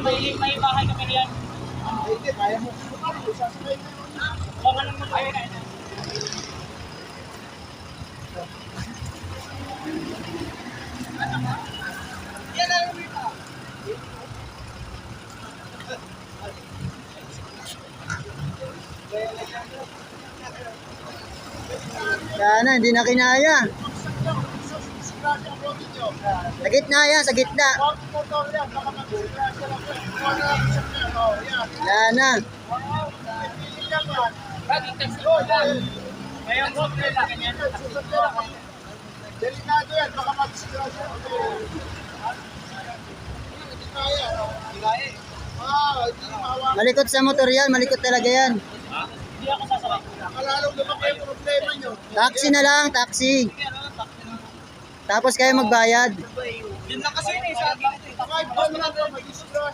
may bahay kami riyan. Hindi, kaya mo. O, anong mo tayo na ito? Yan na yung ito. Yan na, hindi na kinaya. Sa gitna yan, sa gitna. Yan na. Ngayon po, ganyan. Delikado yan, baka mag-disgrasya. Hindi kaya, no? Hindi kaya. Hindi mahawa. Malikot sa motor yan, malikot talaga yan. Hindi ako sasakay. Nakalalong lumaki yung problema nyo. Taxi na lang, taxi. Tapos kayo magbayad. Yun lang kasi yun eh, sa akin. Kahit ba naman mag-disgrasya.